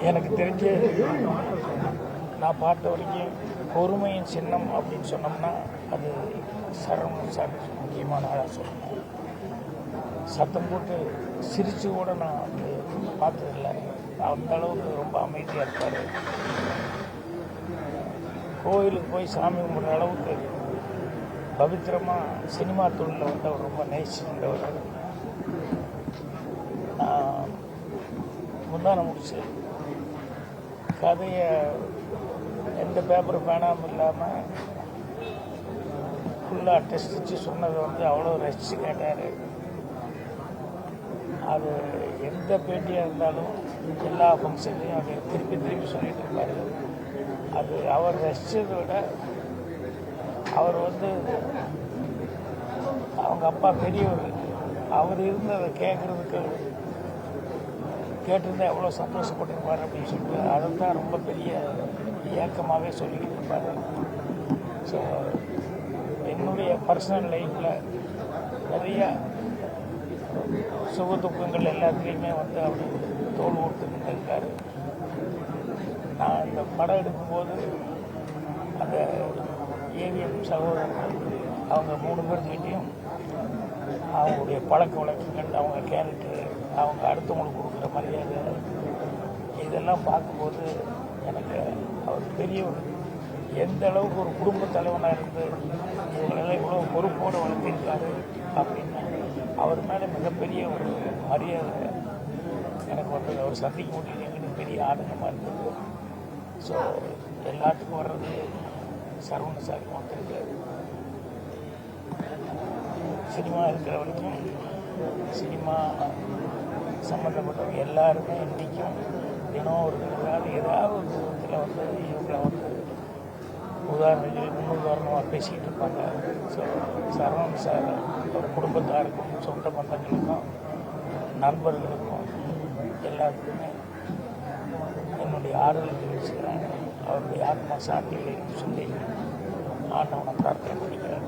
எனக்கு தெரிஞ்சு நான் பார்த்த வரைக்கும் பொறுமையின் சின்னம் அப்படின்னு சொன்னோம்னா அது சரவணன் சார் முக்கியமான ஆளாக சொல்லணும். சத்தம் போட்டு சிரித்து கூட நான் வந்து பார்த்ததில்லை. அந்த அளவுக்கு ரொம்ப அமைதியாக இருப்பார். கோயிலுக்கு போய் சாமி கும்பிட்ற அளவுக்கு பவித்திரமாக சினிமா தொழிலில் வந்து அவர் ரொம்ப நேசிக்கின்றவர். நான் முந்தான முடிச்சு கதையை எந்த பேப்பர் பேனாமல் இல்லாமல் ஃபுல்லாக டெஸ்ட் வச்சு சொன்னதை வந்து அவ்வளோ ரசித்து கேட்டார். அது எந்த பேட்டியாக இருந்தாலும் எல்லா ஃபங்க்ஷன்லையும் அதை திருப்பி திருப்பி சொல்லிட்டு இருப்பார். அது அவர் ரசித்ததை விட அவர் வந்து அவங்க அப்பா பெரியவர், அவர் இருந்து அதை கேட்குறதுக்கு கேட்டிருந்தா எவ்வளோ சந்தோஷப்பட்டிருப்பார் அப்படின்னு சொல்லிட்டு அதை தான் ரொம்ப பெரிய ஏக்கமாகவே சொல்லிக்கிட்டு இருப்பார். ஸோ என்னுடைய பர்சனல் லைஃப்பில் நிறைய சுக துக்கங்கள் எல்லாத்துலேயுமே வந்து அவர் தோல் கொடுத்துக்கிட்டு இருக்கார். நான் இந்த படம் எடுக்கும்போது அந்த ஏவிஎம் சகோதரர்கள் அவங்க 3 பேர்கிட்டையும் அவங்களுடைய பழக்க வழக்கங்கள், அவங்க கேரக்டர், அவங்க அடுத்தவங்களுக்கு கொடுக்குற மரியாதை, இதெல்லாம் பார்க்கும்போது எனக்கு அவர் பெரிய ஒரு எந்த அளவுக்கு ஒரு குடும்ப தலைவனாக இருந்து இவங்களெல்லாம் இவ்வளோ பொறுப்போடு வளர்த்திருக்காரு அப்படின்னு அவர் மேலே மிகப்பெரிய ஒரு மரியாதை எனக்கு வந்து அவர் சந்திக்க முடியுது. எங்களுக்கு பெரிய ஆனந்தமாக இருந்தது. ஸோ எல்லாத்துக்கும் வர்றது சரவண சார் மட்டும் இருக்காது. சினிமா இருக்கிற வரைக்கும் சினிமா சம்மந்தப்பட்டவங்க எல்லாருமே இன்றைக்கும் தினம் ஒரு ஏதாவது ஒரு விதத்தில் வந்து இவங்களை வந்து முன்னுதாரணமாக பேசிக்கிட்டு இருப்பாங்க. ஸோ சரவணன் சார் ஒரு குடும்பத்தாருக்கும் சொந்த பந்தங்களுக்கும் நண்பர்களுக்கும் எல்லாத்துக்குமே என்னுடைய ஆறுதல் தெரிவிச்சுக்கிறேன். அவருடைய ஆத்மா சாந்திகளை சொல்லி ஆண்டவனை பிரார்த்தனை பண்ணிக்கிறேன்.